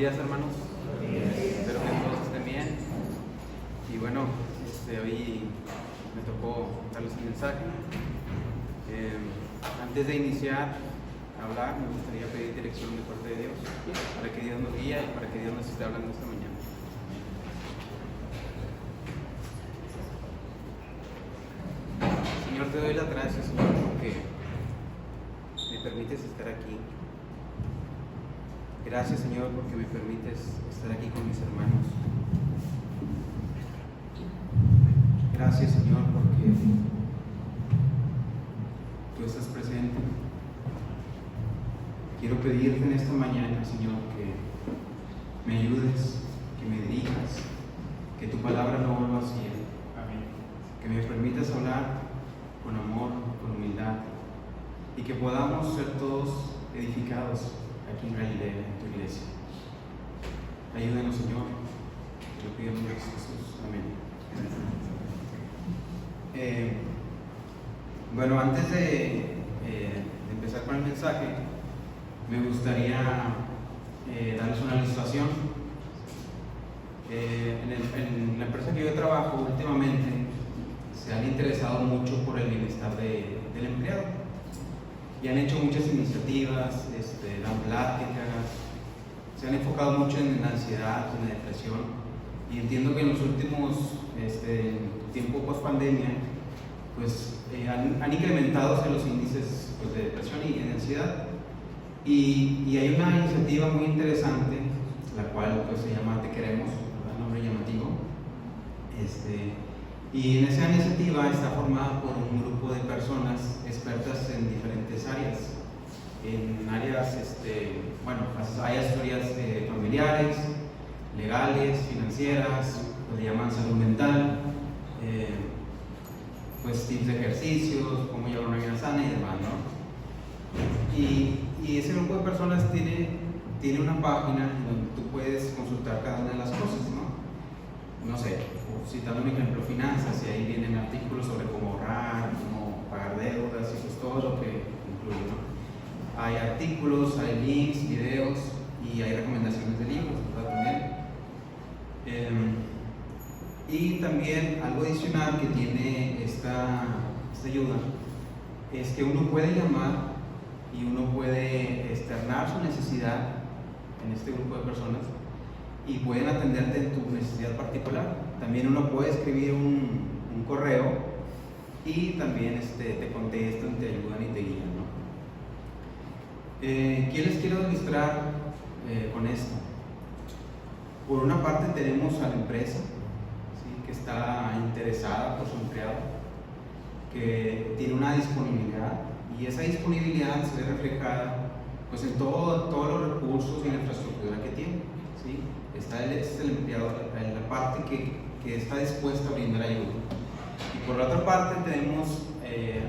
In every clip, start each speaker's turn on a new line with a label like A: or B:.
A: días, hermanos. Espero que todos estén bien. Y bueno, hoy me tocó darles un mensaje. Antes de iniciar a hablar, me gustaría pedir dirección de parte de Dios, para que Dios nos guíe y para que Dios nos esté hablando esta mañana. Señor, te doy las gracias, Señor, porque me permites estar aquí. Gracias, Señor, porque me permites estar aquí con mis hermanos. Gracias, Señor, porque tú estás presente. Quiero pedirte en esta mañana, Señor, que me ayudes, que me dirijas, que tu palabra no vuelva vacía. Amén. Que me permitas hablar con amor, con humildad, y que podamos ser todos edificados aquí en Galilea, en tu iglesia. Ayúdanos, Señor. Te lo pido en nombre de Jesús. Amén. Bueno, antes de empezar con el mensaje, me gustaría darles una ilustración. En la empresa que yo trabajo últimamente se han interesado mucho por el bienestar del empleado y han hecho muchas iniciativas, dan pláticas, se han enfocado mucho en la ansiedad, en la depresión, y entiendo que en los últimos tiempo post pandemia pues han incrementado los índices pues, de depresión y de ansiedad, y hay una iniciativa muy interesante, la cual pues, se llama Te Queremos, un nombre llamativo, y en esa iniciativa está formada por un grupo de personas expertas en diferentes áreas, en áreas, hay historias familiares, legales, financieras, le llaman salud mental, pues tips de ejercicios, cómo llevar una vida sana y demás, ¿no? Y ese grupo de personas tiene una página donde tú puedes consultar cada una de las cosas, ¿no? No sé, citando un ejemplo, finanzas, y ahí vienen artículos sobre cómo ahorrar, cómo pagar deudas, y pues todo lo que incluye, ¿no? Hay artículos, hay links, videos y hay recomendaciones de libros, ¿verdad? También. Y también algo adicional que tiene esta ayuda es que uno puede llamar y uno puede externar su necesidad en este grupo de personas y pueden atenderte en tu necesidad particular. También uno puede escribir un correo y también te contestan, te ayudan y te guían, ¿no? ¿Qué les quiero ilustrar con esto? Por una parte tenemos a la empresa, ¿sí?, que está interesada por su empleado, que tiene una disponibilidad, y esa disponibilidad se ve reflejada pues, en todos los recursos y la infraestructura que tiene, ¿sí? Está el empleado, la parte que está dispuesta a brindar ayuda. Y por la otra parte tenemos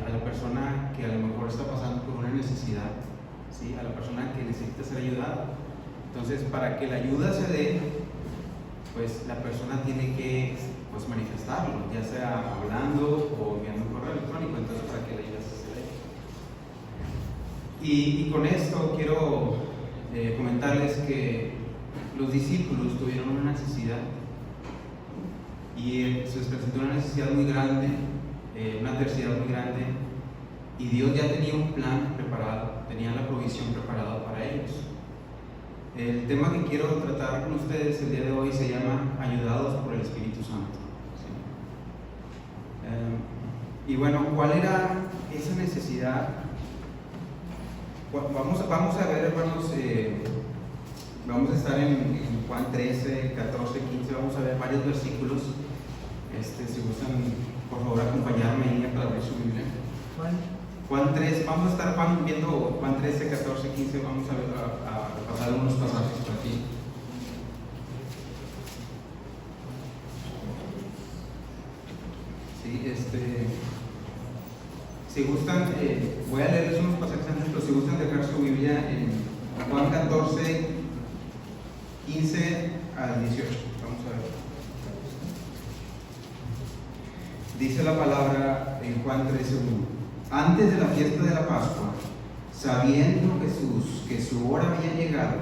A: a la persona que a lo mejor está pasando por una necesidad, ¿sí?, a la persona que necesita ser ayudada. Entonces, para que la ayuda se dé, pues la persona tiene que pues, manifestarlo, ya sea hablando o enviando un correo electrónico, entonces para que la ayuda se dé. Y con esto quiero comentarles que los discípulos tuvieron una necesidad y se les presentó una necesidad muy grande, una adversidad muy grande, y Dios ya tenía un plan preparado, tenía la provisión preparada para ellos. El tema que quiero tratar con ustedes el día de hoy se llama Ayudados por el Espíritu Santo, ¿sí? Y bueno, ¿cuál era esa necesidad? Vamos a ver, hermanos, vamos a estar en Juan 13, 14, 15, vamos a ver varios versículos. Si gustan, por favor, acompañarme ahí para abrir su Biblia. Juan 3, vamos a estar viendo Juan 13, 14, 15, vamos a ver, a pasar algunos pasajes por aquí. Sí, si gustan, voy a leerles unos pasajes antes, pero si gustan dejar su Biblia en Juan 14, 15 al 18, vamos a ver. Dice la palabra en Juan 13, 1. Antes de la fiesta de la Pascua, sabiendo Jesús que su hora había llegado,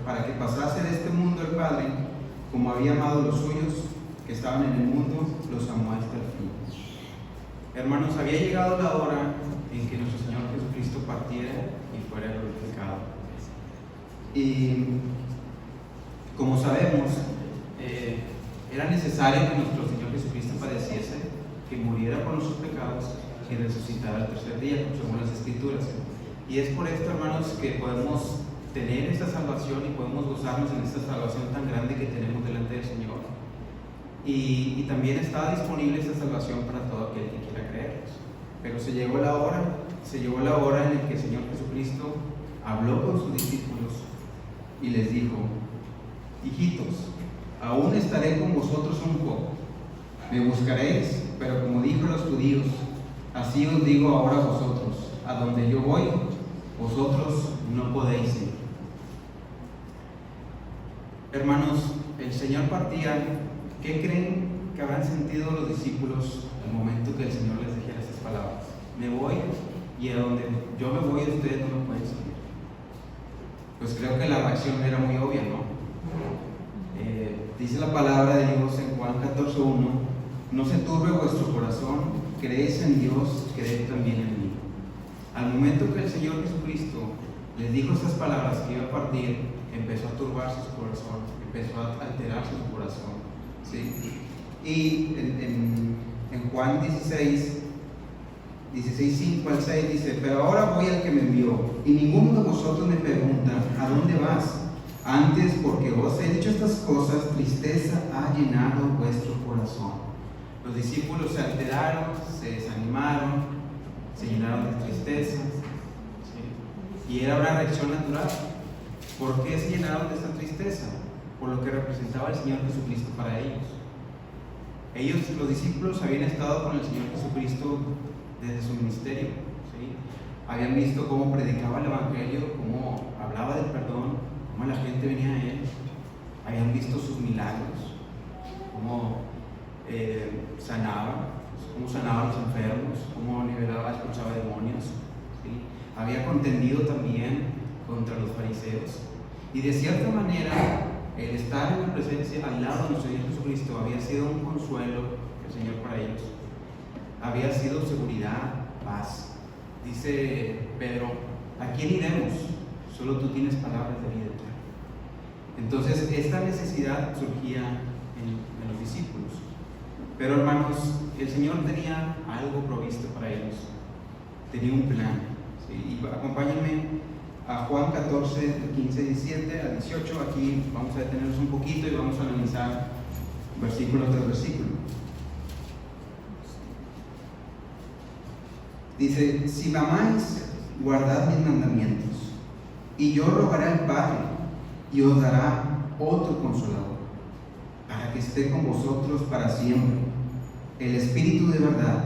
A: para que pasase de este mundo el Padre, como había amado a los suyos que estaban en el mundo, los amó hasta el fin. Hermanos, había llegado la hora en que nuestro Señor Jesucristo partiera y fuera glorificado. Y como sabemos, era necesario que nuestro Señor Jesucristo padeciese, que muriera por nuestros pecados y resucitara al tercer día, según las Escrituras. Y es por esto, hermanos, que podemos tener esta salvación y podemos gozarnos en esta salvación tan grande que tenemos delante del Señor. Y también está disponible esta salvación para todo aquel que quiera creer. Pero se llegó la hora en la que el Señor Jesucristo habló con sus discípulos y les dijo: hijitos, aún estaré con vosotros un poco. Me buscaréis, pero como dijo a los judíos, así os digo ahora a vosotros: a donde yo voy, vosotros no podéis ir. Hermanos, el Señor partía. ¿Qué creen que habrán sentido los discípulos al momento que el Señor les dijera estas palabras? Me voy, y a donde yo me voy, ustedes no me pueden seguir. Pues creo que la reacción era muy obvia, ¿no? Dice la palabra de Dios en Juan 14:1: no se turbe vuestro corazón, creéis en Dios, creed también en mí. Al momento que el Señor Jesucristo les dijo estas palabras, que iba a partir, empezó a turbarse su corazón, empezó a alterarse su corazón, ¿sí? Y en Juan 16:5 al 6 dice: pero ahora voy al que me envió, y ninguno de vosotros me pregunta: ¿a dónde vas? Antes, porque os he dicho estas cosas, tristeza ha llenado vuestro corazón. Los discípulos se alteraron, se desanimaron, se llenaron de tristeza, ¿sí? Y era una reacción natural. ¿Por qué se llenaron de esta tristeza? Por lo que representaba el Señor Jesucristo para ellos. Los discípulos, habían estado con el Señor Jesucristo desde su ministerio, ¿sí? Habían visto cómo predicaba el Evangelio, cómo hablaba del perdón, cómo la gente venía a Él. Habían visto sus milagros, cómo sanaba a los enfermos, cómo liberaba, expulsaba demonios, ¿sí? Había contendido también contra los fariseos. Y de cierta manera, el estar en la presencia, al lado de nuestro Señor Jesucristo, había sido un consuelo del Señor para ellos. Había sido seguridad, paz. Dice Pedro: ¿a quién iremos? Solo tú tienes palabras de vida eterna. Entonces, esta necesidad surgía en los discípulos. Pero, hermanos, el Señor tenía algo provisto para ellos. Tenía un plan, ¿sí? Y acompáñenme a Juan 14, 15, 17 a 18. Aquí vamos a detenernos un poquito y vamos a analizar versículo tras versículo. Dice: si me amáis, guardad mis mandamientos, y yo rogaré al Padre, y os dará otro consolador, para que esté con vosotros para siempre, el Espíritu de verdad,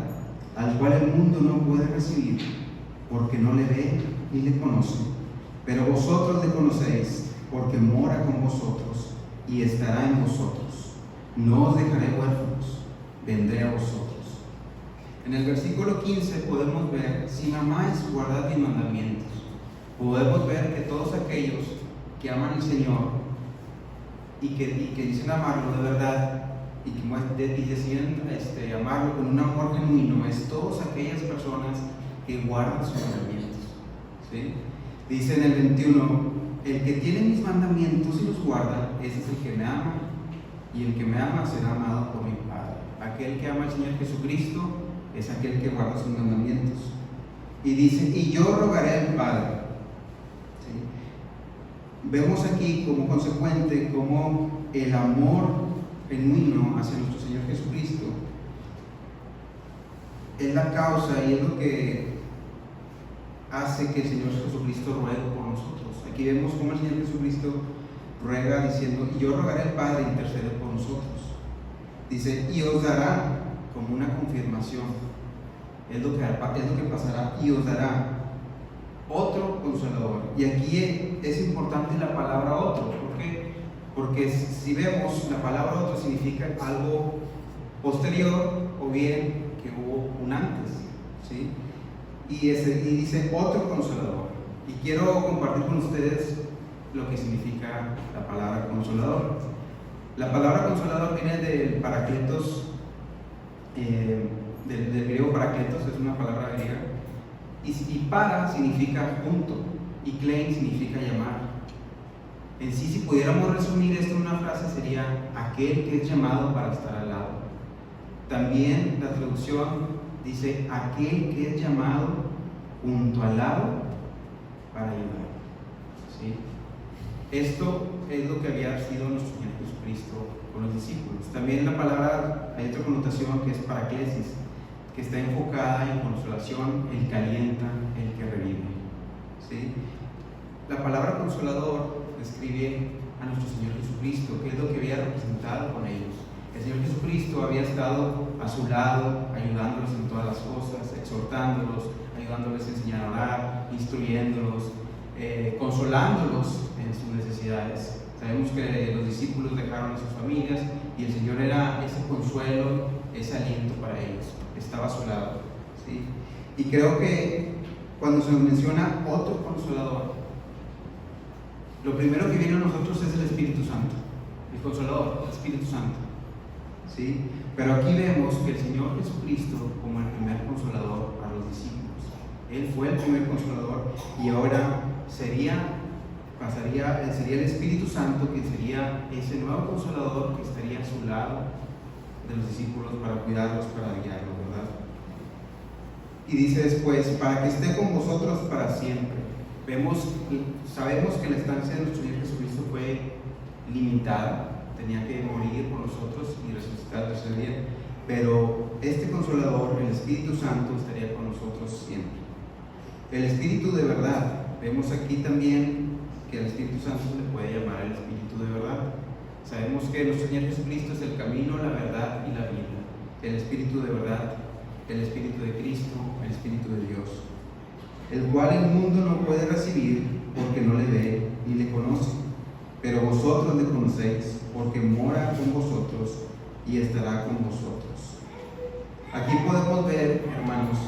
A: al cual el mundo no puede recibir, porque no le ve ni le conoce. Pero vosotros le conocéis, porque mora con vosotros y estará en vosotros. No os dejaré huérfanos, vendré a vosotros. En el versículo 15 podemos ver: si me amáis, guardad mis mandamientos. Podemos ver que todos aquellos que aman al Señor y que dicen amarlo de verdad y que deciden amarlo con un amor genuino, es todas aquellas personas que guardan sus mandamientos, ¿sí? Dice en el 21: el que tiene mis mandamientos y los guarda, ese es el que me ama, y el que me ama será amado por mi Padre. Aquel que ama al Señor Jesucristo es aquel que guarda sus mandamientos. Y dice: y yo rogaré al Padre, ¿sí? Vemos aquí como consecuente como el amor genuino hacia nuestro Señor Jesucristo es la causa y es lo que hace que el Señor Jesucristo ruegue por nosotros. Aquí vemos cómo el Señor Jesucristo ruega diciendo: y yo rogaré al Padre e intercede por nosotros. Dice: y os dará, como una confirmación, es lo que pasará, y os dará otro consolador. Y aquí es importante la palabra otro. ¿Por qué? Porque si vemos, la palabra otro significa algo posterior o bien que hubo un antes, ¿sí? Y dice otro consolador. Y quiero compartir con ustedes lo que significa la palabra consolador. La palabra consolador viene del paracletos, del griego paracletos, es una palabra griega, y para significa junto, y klein significa llamar. En sí, si pudiéramos resumir esto en una frase, sería aquel que es llamado para estar al lado. También la traducción dice aquel que es llamado junto al lado para ayudar. ¿Sí? Esto es lo que había sido nuestro Señor Jesucristo con los discípulos. También la palabra, hay otra connotación que es paraclesis, que está enfocada en consolación, el que alienta, el que revive. ¿Sí? La palabra consolador describe a nuestro Señor Jesucristo, que es lo que había representado con ellos. El Señor Jesucristo había estado a su lado, ayudándolos en todas las cosas, exhortándolos, ayudándoles a enseñar a orar, instruyéndolos, consolándolos en sus necesidades. Sabemos que los discípulos dejaron a sus familias y el Señor era ese consuelo, ese aliento para ellos, estaba a su lado. ¿Sí? Y creo que cuando se nos menciona otro consolador, lo primero que viene a nosotros es el Espíritu Santo, el consolador, el Espíritu Santo. ¿Sí? Pero aquí vemos que el Señor Jesucristo como el primer consolador a los discípulos. Él fue el primer consolador y ahora sería el Espíritu Santo, que sería ese nuevo consolador que estaría a su lado de los discípulos para cuidarlos, para guiarlos, ¿verdad? Y dice después, para que esté con vosotros para siempre. Sabemos que la estancia de nuestro Señor Jesucristo fue limitada, tenía que morir por nosotros y resucitar al tercer día, pero este consolador, el Espíritu Santo, estaría con nosotros siempre. El Espíritu de verdad, vemos aquí también que al Espíritu Santo se le puede llamar el Espíritu de verdad. Sabemos que nuestro Señor Jesucristo es el camino, la verdad y la vida. El Espíritu de verdad, el Espíritu de Cristo, el Espíritu de Dios, el cual el mundo no puede recibir porque no le ve ni le conoce, pero vosotros le conocéis porque mora con vosotros y estará con vosotros. Aquí podemos ver, hermanos,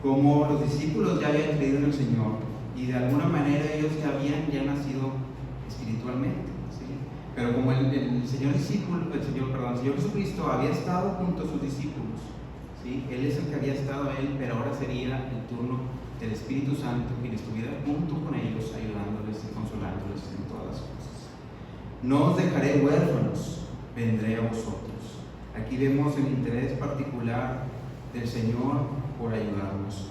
A: cómo los discípulos ya habían creído en el Señor y de alguna manera ellos ya habían nacido espiritualmente, ¿sí? Pero como el Señor Jesucristo había estado junto a sus discípulos, ¿sí? Él es el que había estado a él, pero ahora sería el turno del Espíritu Santo quien estuviera junto con ellos, ayudándoles y consolándoles en todas las cosas. No os dejaré huérfanos, vendré a vosotros. Aquí vemos el interés particular del Señor por ayudarnos.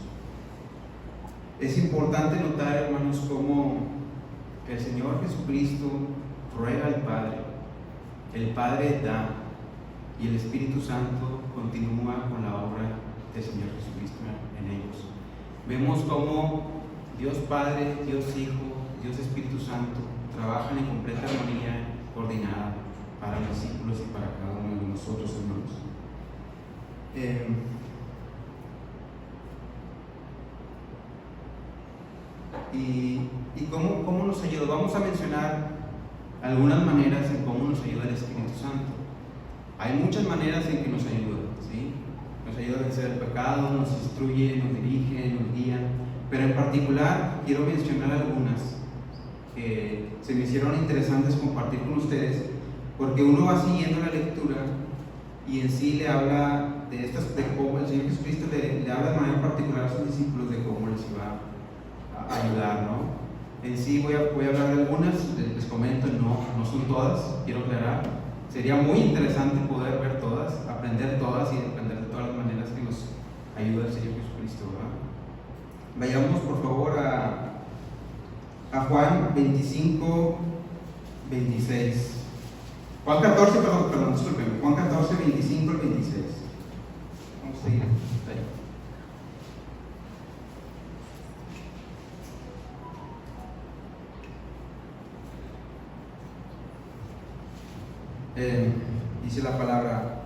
A: Es importante notar, hermanos, cómo el Señor Jesucristo ruega al Padre, el Padre da y el Espíritu Santo continúa con la obra del Señor Jesucristo en ellos. Vemos cómo Dios Padre, Dios Hijo, Dios Espíritu Santo trabajan en completa armonía coordinada para los discípulos y para cada uno de nosotros, hermanos. ¿Y cómo nos ayuda? Vamos a mencionar algunas maneras en cómo nos ayuda el Espíritu Santo. Hay muchas maneras en que nos ayuda, ¿sí? Nos ayuda a vencer el pecado, nos instruye, nos dirige, nos guía, pero en particular quiero mencionar algunas que se me hicieron interesantes compartir con ustedes, porque uno va siguiendo la lectura y en sí le habla de cómo el Señor Jesucristo le habla de manera particular a sus discípulos de cómo les iba a ayudar, ¿no? En sí voy a hablar de algunas, les comento, no son todas, quiero aclarar. Sería muy interesante poder ver todas, aprender todas y aprender de todas las maneras que nos ayuda el Señor Jesucristo, ¿verdad? Vayamos por favor a Juan 25, 26. Juan 14, perdón, discúlpenme. Juan 14, 25 al 26. Vamos a seguir ahí. Dice la palabra: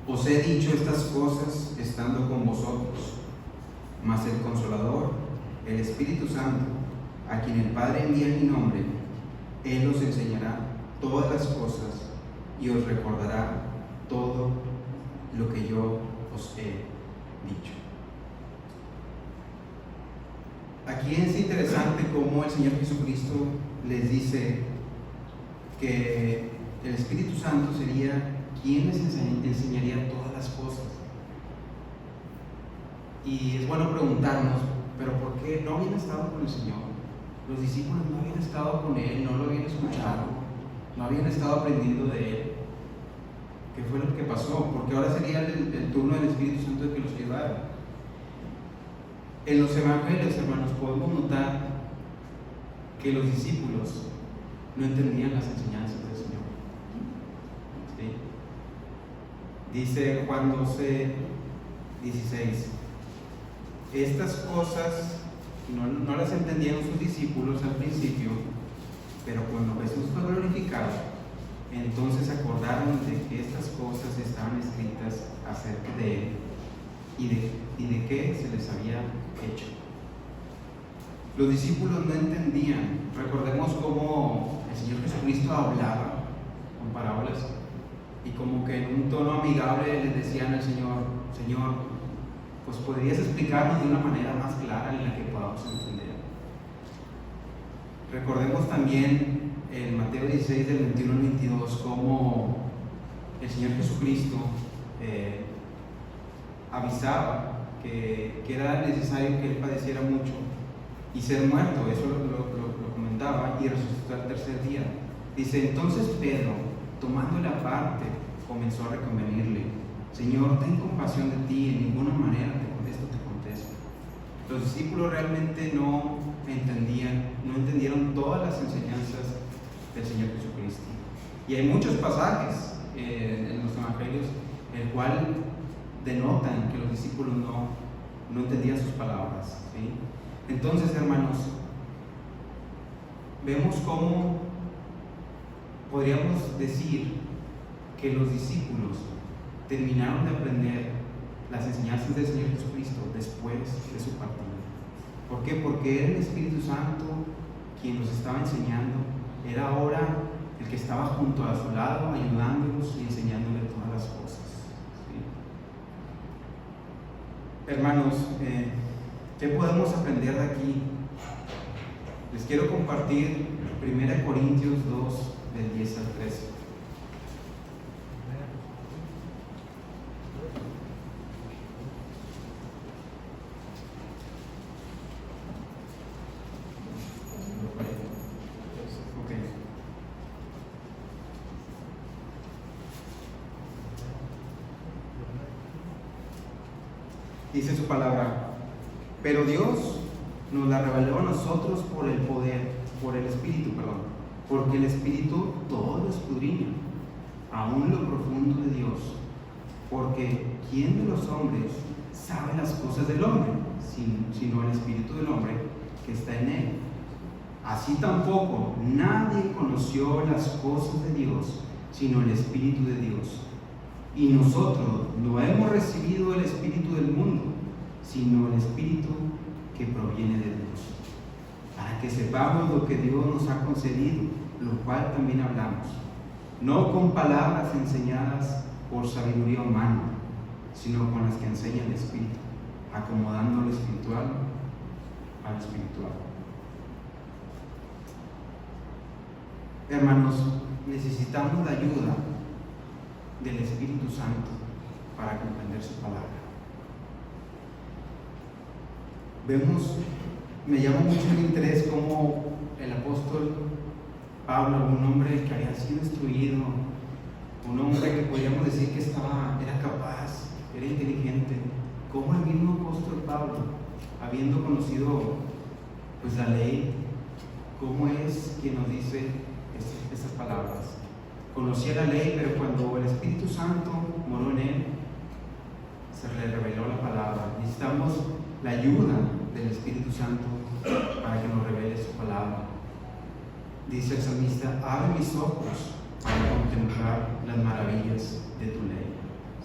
A: os he dicho estas cosas estando con vosotros, mas el Consolador, el Espíritu Santo, a quien el Padre envía en mi nombre, Él os enseñará todas las cosas y os recordará todo lo que yo os he dicho. Aquí es interesante cómo el Señor Jesucristo les dice que el Espíritu Santo sería quien les enseñaría todas las cosas. Y es bueno preguntarnos, ¿pero por qué no habían estado con el Señor? Los discípulos no habían estado con Él, no lo habían escuchado, no habían estado aprendiendo de Él. ¿Qué fue lo que pasó? Porque ahora sería el turno del Espíritu Santo de que los ayudara. En los evangelios, hermanos, podemos notar que los discípulos no entendían las enseñanzas del Señor. ¿Sí? Dice Juan 12, 16: estas cosas no las entendieron sus discípulos al principio, pero cuando Jesús fue glorificado, entonces acordaron de que estas cosas estaban escritas acerca de Él y de qué se les había hecho. Los discípulos no entendían. Recordemos cómo el Señor Jesucristo hablaba con parábolas y como que en un tono amigable les decían al Señor: Señor, pues podrías explicarnos de una manera más clara en la que podamos entender. Recordemos también en Mateo 16 del 21 al 22 cómo el Señor Jesucristo avisaba que era necesario que Él padeciera mucho y ser muerto. Eso lo comentaba, y resucitar al tercer día. Dice: entonces Pedro, tomándole aparte, comenzó a reconvenirle: Señor, ten compasión de ti, en ninguna manera esto te contesto. Los discípulos realmente no entendieron todas las enseñanzas del Señor Jesucristo. Y hay muchos pasajes en los evangelios el cual denotan que los discípulos no entendían sus palabras, ¿sí? Entonces, hermanos, vemos cómo podríamos decir que los discípulos terminaron de aprender las enseñanzas del Señor Jesucristo después de su partida. ¿Por qué? Porque era el Espíritu Santo quien los estaba enseñando. Era ahora el que estaba junto a su lado, ayudándolos y enseñándoles todas las cosas, ¿sí? Hermanos, ¿qué podemos aprender de aquí? Les quiero compartir 1 Corintios 2, del 10 al 13. Dice su palabra: pero Dios nos la reveló a nosotros por el Espíritu, porque el Espíritu todo lo escudriña, aún lo profundo de Dios. Porque ¿quién de los hombres sabe las cosas del hombre, sino el Espíritu del hombre que está en él? Así tampoco nadie conoció las cosas de Dios, sino el Espíritu de Dios. Y nosotros no hemos recibido el espíritu del mundo, sino el Espíritu que proviene de Dios, para que sepamos lo que Dios nos ha concedido, lo cual también hablamos, no con palabras enseñadas por sabiduría humana, sino con las que enseña el Espíritu, acomodando lo espiritual al espiritual. Hermanos, necesitamos la ayuda del Espíritu Santo para comprender su palabra. Me llama mucho el interés cómo el apóstol Pablo, un hombre que había sido instruido, un hombre que podríamos decir que era capaz, era inteligente, como el mismo apóstol Pablo, habiendo conocido pues la ley, cómo es quien nos dice estas palabras. Conocía la ley, pero cuando el Espíritu Santo moró en él, se le reveló la palabra. Necesitamos la ayuda del Espíritu Santo para que nos revele su palabra. Dice el salmista: abre mis ojos para contemplar las maravillas de tu ley,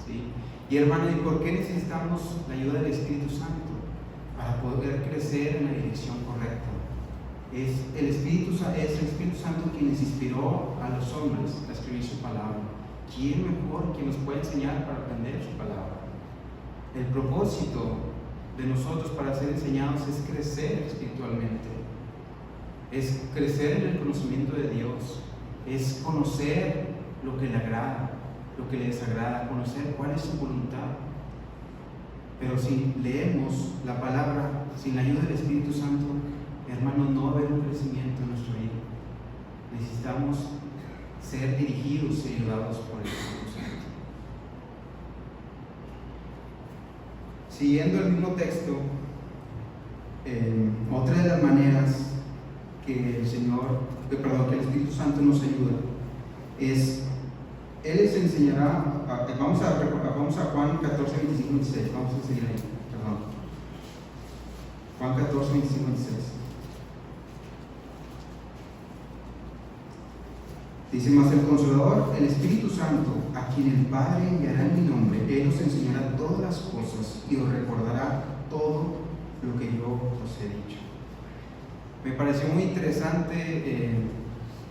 A: ¿sí? Y hermano, ¿y por qué necesitamos la ayuda del Espíritu Santo? Para poder crecer en la dirección correcta. Es el Espíritu Santo quien les inspiró a los hombres a escribir su palabra. ¿Quién mejor quien nos puede enseñar para aprender su palabra? El propósito de nosotros para ser enseñados es crecer espiritualmente. es crecer en el conocimiento de Dios, es conocer lo que le agrada, lo que le desagrada, conocer cuál es su voluntad. Pero si leemos la palabra sin la ayuda del Espíritu Santo, hermanos, no va a haber un crecimiento en nuestra vida. Necesitamos ser dirigidos y ayudados por el Espíritu Santo. Siguiendo el mismo texto, otra de las maneras que el Espíritu Santo nos ayuda es, Él les enseñará, vamos a Juan 14, 25, 26, vamos a seguir ahí, perdón. Juan 14, 25, 26. Dice: mas el Consolador, el Espíritu Santo, a quien el Padre enviará en mi nombre, Él os enseñará todas las cosas y os recordará todo lo que yo os he dicho. Me pareció muy interesante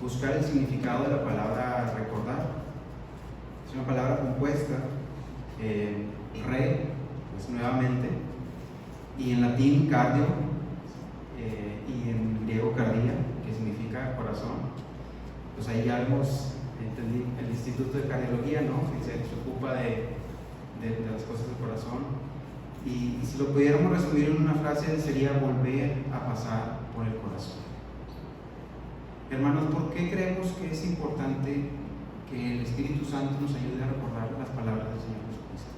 A: buscar el significado de la palabra recordar. Es una palabra compuesta, pues nuevamente, y en latín cardio, y en griego cardia, que significa corazón. Pues ahí ya vemos el Instituto de Cardiología, ¿no? Que se ocupa de las cosas del corazón. Y si lo pudiéramos resumir en una frase, sería volver a pasar por el corazón. Hermanos, ¿por qué creemos que es importante que el Espíritu Santo nos ayude a recordar las palabras del Señor Jesucristo?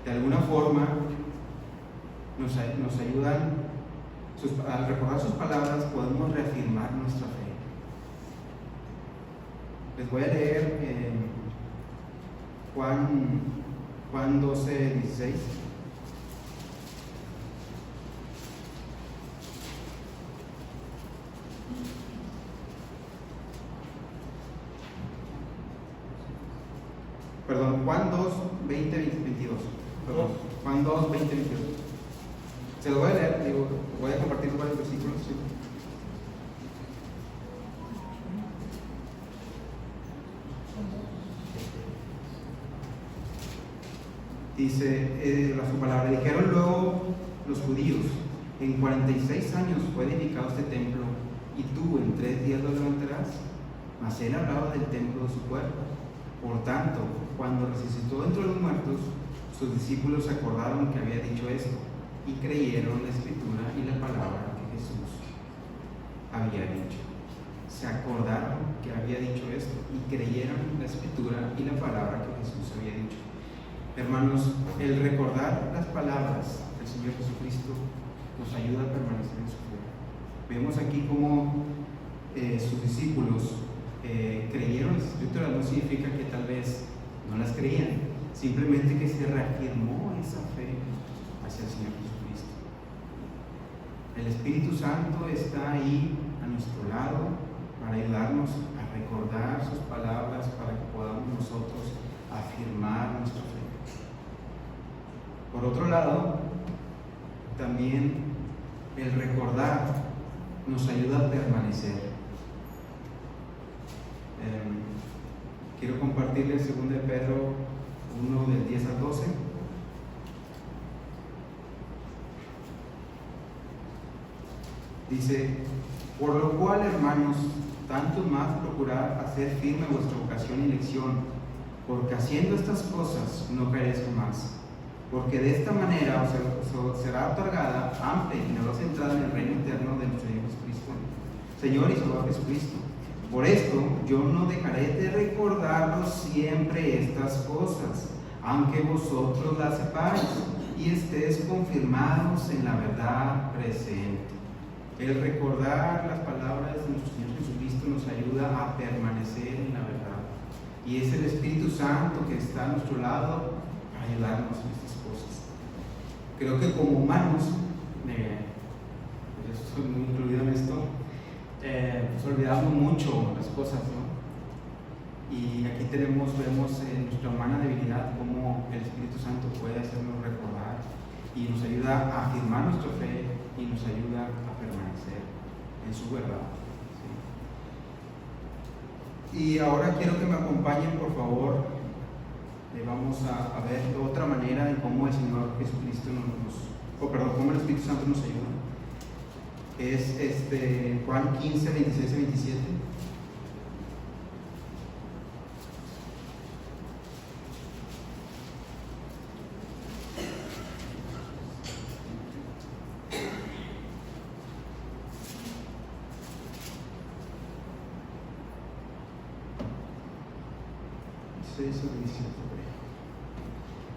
A: De alguna forma nos ayudan, al recordar sus palabras podemos reafirmar nuestra fe. Les voy a leer Juan 12, 16. Perdón, Juan 2, 20, 22. Perdón, Juan 2, 20, 22. Se lo voy a leer, voy a compartir varios versículos. ¿Sí? Dice su palabra: dijeron luego los judíos: en 46 años fue edificado este templo, y tú en 3 días lo levantarás. Mas él hablaba del templo de su cuerpo. Por tanto, cuando resucitó entre los muertos, sus discípulos se acordaron que había dicho esto, y creyeron la escritura y la palabra que Jesús había dicho. Se acordaron que había dicho esto, y creyeron la escritura y la palabra que Jesús había dicho. Hermanos, el recordar las palabras del Señor Jesucristo nos ayuda a permanecer en su fe. Vemos aquí cómo sus discípulos creyeron las escrituras. No significa que tal vez no las creían, simplemente que se reafirmó esa fe hacia el Señor Jesucristo. El Espíritu Santo está ahí a nuestro lado para ayudarnos a recordar sus palabras, para que podamos nosotros afirmar nuestra fe. Por otro lado, también el recordar nos ayuda a permanecer. Quiero compartirles 2 de Pedro 1, del 10 al 12. Dice: por lo cual, hermanos, tanto más procurad hacer firme vuestra vocación y elección, porque haciendo estas cosas no caeréis jamás. Porque de esta manera os será otorgada amplia y generosa entrada en el reino eterno de nuestro Señor y Salvador Jesucristo. Por esto yo no dejaré de recordaros siempre estas cosas, aunque vosotros las sepáis y estéis confirmados en la verdad presente. El recordar las palabras de nuestro Señor Jesucristo nos ayuda a permanecer en la verdad. Y es el Espíritu Santo que está a nuestro lado para ayudarnos en estas cosas. Creo que como humanos, yo soy muy incluido en esto, pues olvidamos mucho las cosas, ¿no? Y aquí vemos en nuestra humana debilidad cómo el Espíritu Santo puede hacernos recordar y nos ayuda a afirmar nuestra fe y nos ayuda a permanecer en su verdad, ¿sí? Y ahora quiero que me acompañen, por favor. Vamos a ver otra manera de cómo el Señor Jesucristo cómo el Espíritu Santo nos ayuda. Es Juan 15, 26 y 27.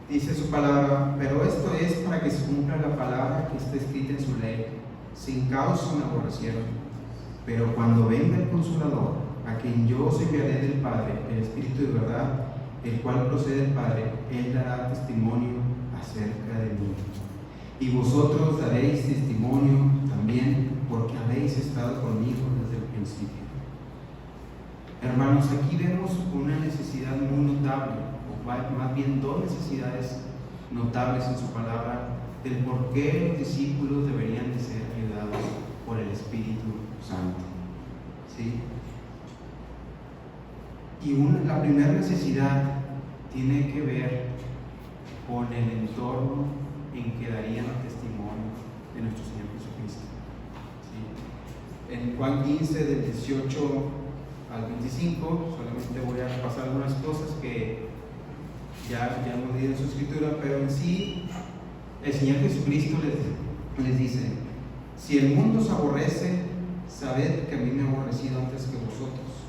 A: Dice su palabra, pero esto es para que se cumpla la palabra que está escrita en su ley. Sin causa me aborrecieron. Pero cuando venga el Consolador, a quien yo os enviaré del Padre, el Espíritu de verdad, el cual procede del Padre, Él dará testimonio acerca de mí. Y vosotros daréis testimonio también, porque habéis estado conmigo desde el principio. Hermanos, aquí vemos una necesidad muy notable, o más bien dos necesidades notables en su palabra, del por qué los discípulos deberían de ser ayudados por el Espíritu Santo. ¿Sí? Y la primera necesidad tiene que ver con el entorno en que darían testimonio de nuestro Señor Jesucristo. ¿Sí? En Juan 15, del 18 al 25, solamente voy a pasar algunas cosas que ya hemos leído en su escritura, pero en sí, el Señor Jesucristo les dice: si el mundo os aborrece, sabed que a mí me ha aborrecido antes que vosotros.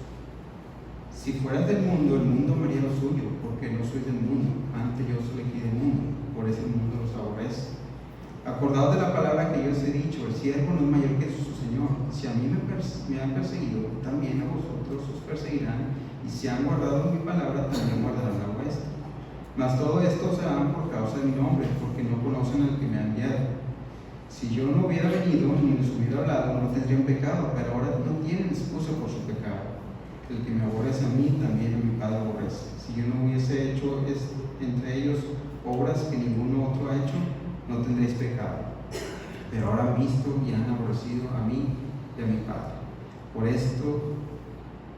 A: Si fueras del mundo, el mundo me haría lo suyo, porque no sois del mundo, antes yo os elegí del mundo, por eso el mundo los aborrece. Acordaos de la palabra que yo os he dicho: el siervo no es mayor que su Señor. Si a mí me han perseguido, también a vosotros os perseguirán, y si han guardado mi palabra, también guardarán la vuestra. Mas todo esto se hará por causa de mi nombre, porque no conocen al que me ha enviado. Si yo no hubiera venido ni les hubiera hablado, no tendrían pecado, pero ahora no tienen excusa por su pecado. El que me aborrece a mí, también a mi Padre aborrece. Si yo no hubiese hecho entre ellos obras que ninguno otro ha hecho, no tendréis pecado. Pero ahora han visto y han aborrecido a mí y a mi Padre.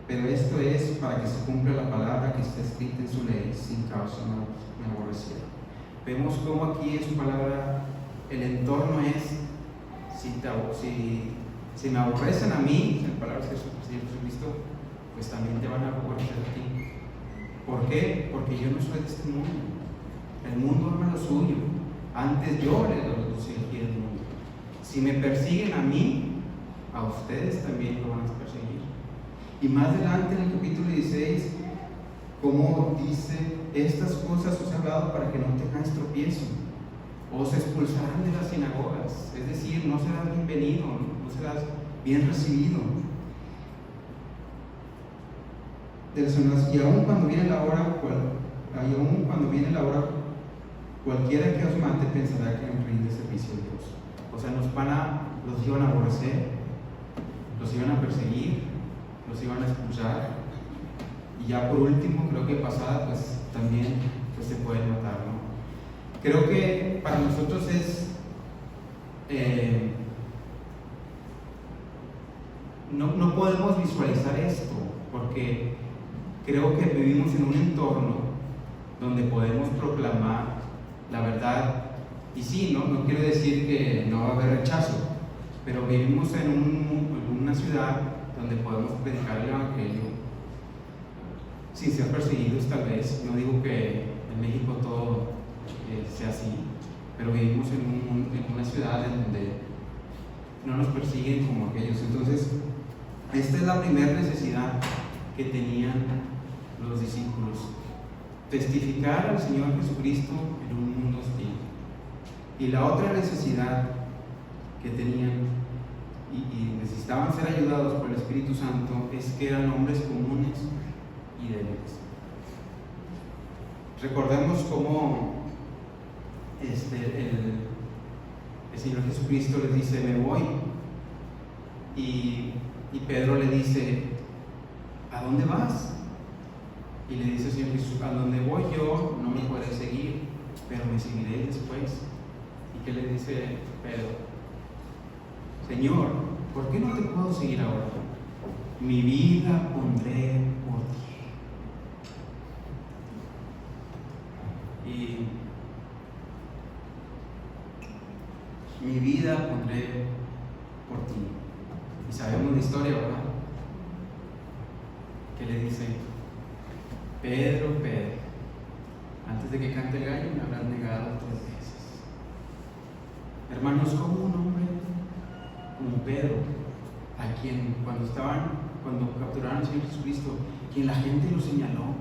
A: Pero esto es para que se cumpla la palabra que está escrita en su ley: sin causa me aborrecieron. Vemos cómo aquí en su palabra el entorno es: si me aborrecen a mí, en palabras de Señor Jesucristo, pues también te van a aborrecer a ti. ¿Por qué? Porque yo no soy de este mundo. El mundo ama lo suyo. Antes yo los elegí del mundo. Si me persiguen a mí, a ustedes también lo van a perseguir. Y más adelante en el capítulo 16, como dice: estas cosas os he hablado para que no tengáis tropiezo. Os expulsarán de las sinagogas, es decir, no serás bienvenido, no serás bien recibido. Y aún cuando viene la hora, cualquiera que os mate pensará que no rinde servicio a Dios. O sea, los iban a aborrecer, los iban a perseguir, los iban a expulsar. Y ya por último, creo que pasada, pues también se pueden matar, ¿no? Creo que para nosotros no podemos visualizar esto, porque creo que vivimos en un entorno donde podemos proclamar la verdad. Y sí, no quiero decir que no va a haber rechazo, pero vivimos en una ciudad donde podemos predicar el Evangelio sin ser perseguidos, tal vez. No digo que en México todo sea así, pero vivimos en una ciudad en donde no nos persiguen como aquellos. Entonces, esta es la primera necesidad que tenían los discípulos: testificar al Señor Jesucristo en un mundo hostil. Y la otra necesidad que tenían y necesitaban ser ayudados por el Espíritu Santo es que eran hombres comunes y débiles. Recordemos cómo el Señor Jesucristo les dice: me voy. Y Pedro le dice: ¿a dónde vas? Y le dice el Señor Jesús: a donde voy yo no me puedes seguir, pero me seguiré después. ¿Y qué le dice Pedro? Señor, ¿por qué no te puedo seguir ahora? Mi vida pondré por ti. Y mi vida pondré por ti. Y sabemos la historia, ¿verdad? Que le dice: Pedro, Pedro, antes de que cante el gallo me habrás negado 3 veces. Hermanos, como un hombre como Pedro, a quien cuando capturaron al Señor Jesucristo, quien la gente lo señaló,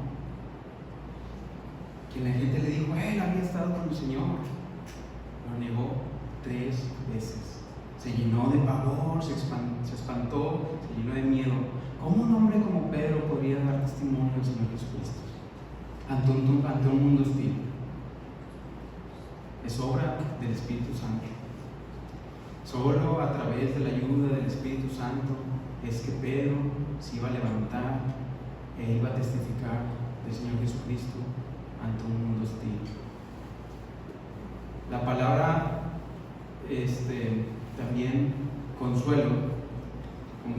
A: quien la gente le dijo: él había estado con el Señor, lo negó 3 veces. Se llenó de pavor, se espantó, se llenó de miedo. ¿Cómo un hombre como Pedro podría dar testimonio al Señor Jesucristo ante un mundo hostil? Es obra del Espíritu Santo. Solo a través de la ayuda del Espíritu Santo es que Pedro se iba a levantar e iba a testificar del Señor Jesucristo ante un mundo hostil. La palabra también consuelo,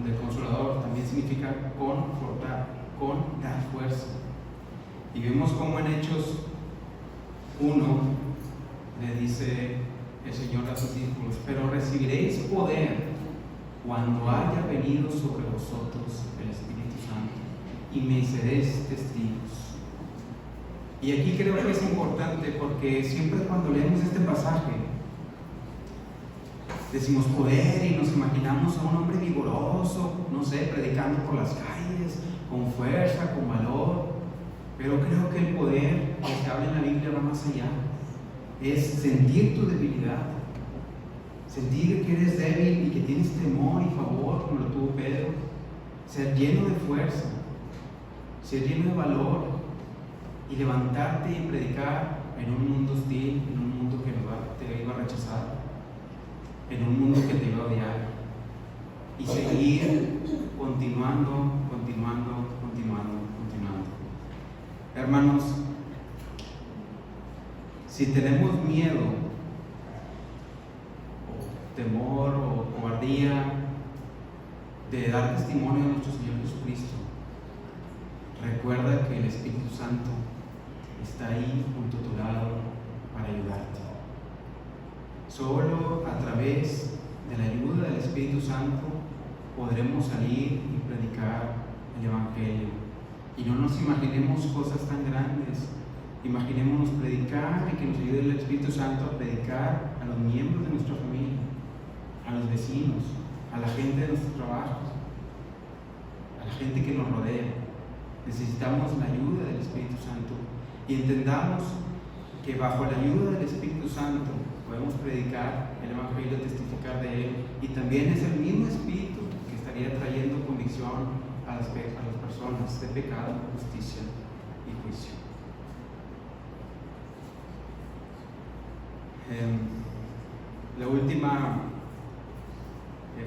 A: de consolador, también significa confortar, con dar fuerza. Y vemos como en Hechos 1 le dice el Señor a sus discípulos: pero recibiréis poder cuando haya venido sobre vosotros el Espíritu Santo, y me seréis testigos. Y aquí creo que es importante, porque siempre cuando leemos este pasaje decimos poder y nos imaginamos a un hombre vigoroso, no sé, predicando por las calles, con fuerza, con valor. Pero creo que el poder que habla en la Biblia va más allá. Es sentir tu debilidad, sentir que eres débil y que tienes temor y favor, como lo tuvo Pedro, ser lleno de fuerza, ser lleno de valor y levantarte y predicar en un mundo hostil, en un mundo que te iba a rechazar, en un mundo que te iba a odiar, y seguir continuando. Hermanos, si tenemos miedo, o temor, o cobardía de dar testimonio a nuestro Señor Jesucristo, recuerda que el Espíritu Santo está ahí junto a tu lado para ayudarte. Solo a través de la ayuda del Espíritu Santo podremos salir y predicar el Evangelio. Y no nos imaginemos cosas tan grandes. Imaginémonos predicar y que nos ayude el Espíritu Santo a predicar a los miembros de nuestra familia, a los vecinos, a la gente de nuestro trabajo, a la gente que nos rodea. Necesitamos la ayuda del Espíritu Santo, y entendamos que bajo la ayuda del Espíritu Santo podemos predicar el Evangelio, testificar de él, y también es el mismo Espíritu que estaría trayendo convicción a las personas de pecado, justicia y juicio. La última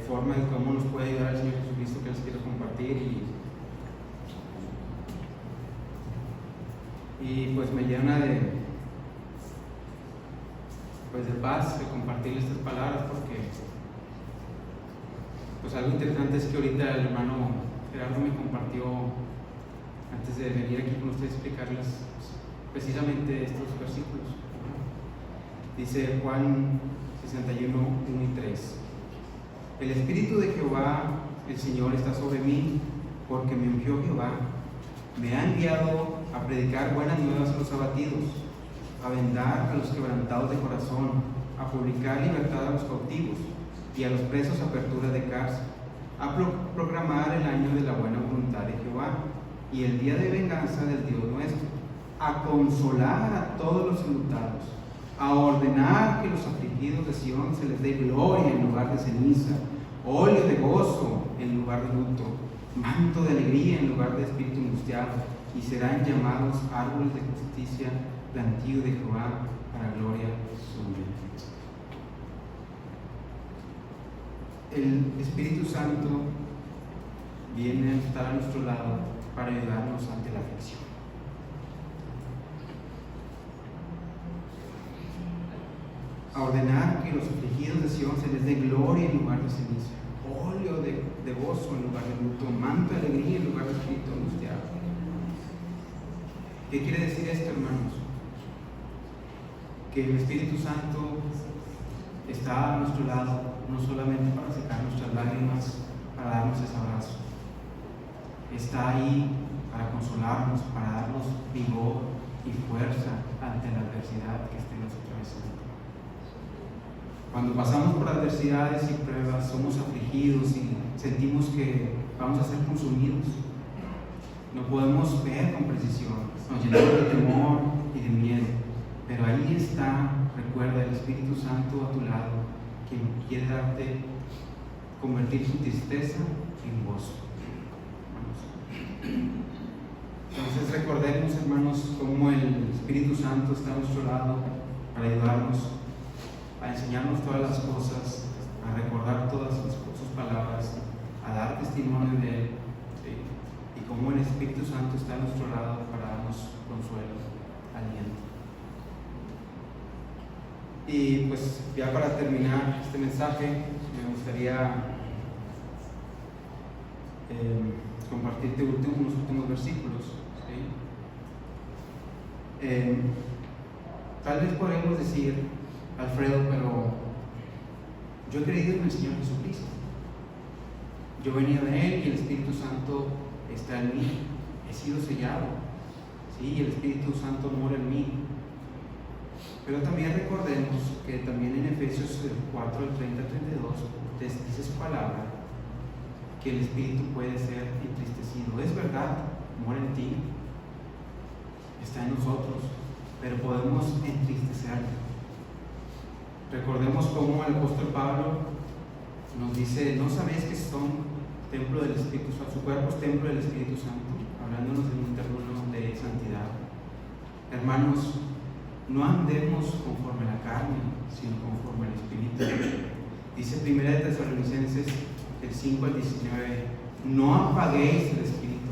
A: forma de cómo nos puede ayudar el Señor Jesucristo que les quiero compartir, y pues me llena de paz de compartirles estas palabras, porque pues algo interesante es que ahorita el hermano Gerardo me compartió, antes de venir aquí con ustedes, explicarles precisamente estos versículos. Dice Juan 61, 1 y 3: el Espíritu de Jehová, el Señor, está sobre mí, porque me ungió Jehová. Me ha enviado a predicar buenas nuevas a los abatidos, a vendar a los quebrantados de corazón, a publicar libertad a los cautivos, y a los presos apertura de cárcel, a proclamar el año de la buena voluntad de Jehová y el día de venganza del Dios nuestro, a consolar a todos los enlutados, a ordenar que los afligidos de Sión se les dé gloria en lugar de ceniza, óleo de gozo en lugar de luto, manto de alegría en lugar de espíritu angustiado, y serán llamados árboles de justicia, plantío de Jehová para gloria suya. El Espíritu Santo viene a estar a nuestro lado para ayudarnos ante la aflicción. A ordenar que los afligidos de Sión se les dé gloria en lugar de ceniza, óleo de gozo en lugar de luto, manto de alegría en lugar de espíritu angustiado. ¿Qué quiere decir esto, hermanos? Que el Espíritu Santo está a nuestro lado, no solamente para secar nuestras lágrimas, para darnos ese abrazo. Está ahí para consolarnos, para darnos vigor y fuerza ante la adversidad que estemos atravesando. Cuando pasamos por adversidades y pruebas, somos afligidos y sentimos que vamos a ser consumidos. No podemos ver con precisión, nos llenamos de temor y de miedo, pero ahí está, recuerda, el Espíritu Santo a tu lado, quien quiere darte, convertir tu tristeza en gozo. Entonces recordemos, hermanos, cómo el Espíritu Santo está a nuestro lado para ayudarnos, a enseñarnos todas las cosas, a recordar todas sus palabras, a dar testimonio de Él, ¿sí? Y cómo el Espíritu Santo está a nuestro lado para darnos consuelo, aliento. Y pues ya para terminar este mensaje, me gustaría compartirte unos últimos versículos, ¿sí? Tal vez podemos decir, Alfredo, pero yo he creído en el Señor Jesucristo, yo venía de Él y el Espíritu Santo está en mí, he sido sellado, ¿sí? Y el Espíritu Santo mora en mí. Pero también recordemos que también en Efesios 4, del 30 al 32 dice su palabra que el Espíritu puede ser entristecido. Es verdad, mora en ti, está en nosotros, pero podemos entristecerlo. Recordemos cómo el apóstol Pablo nos dice: ¿no sabéis que son templo del Espíritu Santo? Su cuerpo es templo del Espíritu Santo, hablándonos en un término de santidad. Hermanos, no andemos conforme a la carne, sino conforme al Espíritu. Dice 1 Tesalonicenses 5 al 19: no apaguéis el Espíritu.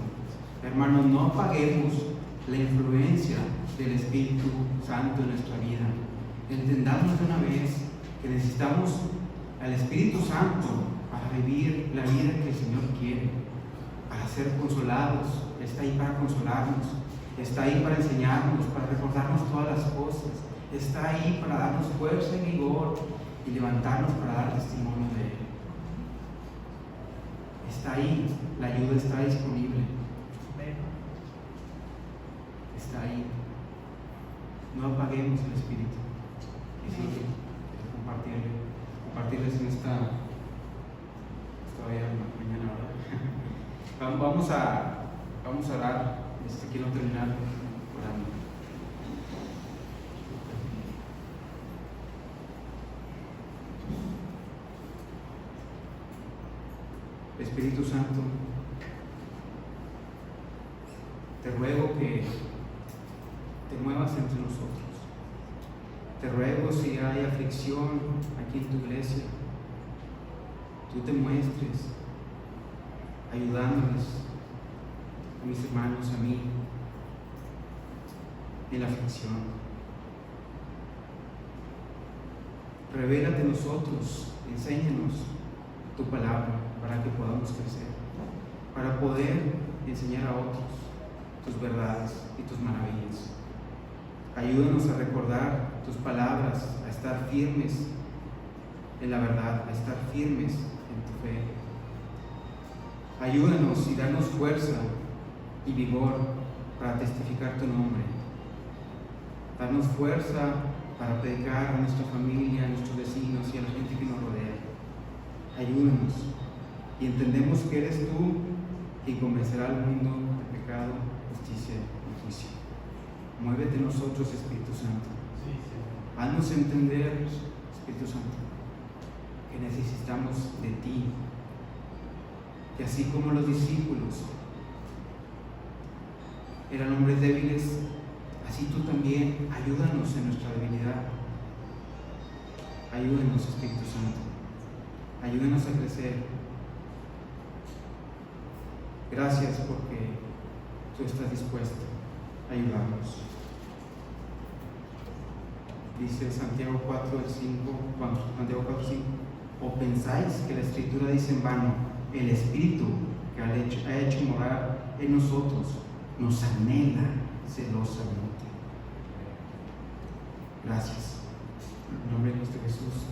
A: Hermanos, no apaguemos la influencia del Espíritu Santo en nuestra vida. Entendamos de una vez que necesitamos al Espíritu Santo para vivir la vida que el Señor quiere, para ser consolados. Está ahí para consolarnos, está ahí para enseñarnos, para recordarnos todas las cosas, está ahí para darnos fuerza y vigor y levantarnos para dar testimonio de Él. Está ahí, la ayuda está disponible, está ahí. No apaguemos el Espíritu. Y sí, compartirles en esta mañana, ¿verdad? Vamos a orar. Quiero terminar orando. Espíritu Santo, te ruego que te muevas entre nosotros. Te ruego, si hay aflicción aquí en tu iglesia, tú te muestres ayudándoles, a mis hermanos, a mí, en la aflicción. Revélate a nosotros, enséñanos tu palabra para que podamos crecer, para poder enseñar a otros tus verdades y tus maravillas. Ayúdanos a recordar tus palabras, a estar firmes en la verdad, a estar firmes en tu fe. Ayúdanos y danos fuerza y vigor para testificar tu nombre. Danos fuerza para predicar a nuestra familia, a nuestros vecinos y a la gente que nos rodea. Ayúdanos, y entendemos que eres tú quien convencerá al mundo de pecado, justicia y juicio. Muévete en nosotros, Espíritu Santo. Haznos entender, Espíritu Santo, que necesitamos de ti, que así como los discípulos eran hombres débiles, así tú también ayúdanos en nuestra debilidad. Ayúdanos, Espíritu Santo, ayúdanos a crecer. Gracias porque tú estás dispuesto a ayudarnos. Dice Santiago 4:5, ¿o pensáis que la Escritura dice en vano, el Espíritu que ha hecho morar en nosotros nos anhela celosamente? Gracias. En nombre de Cristo Jesús,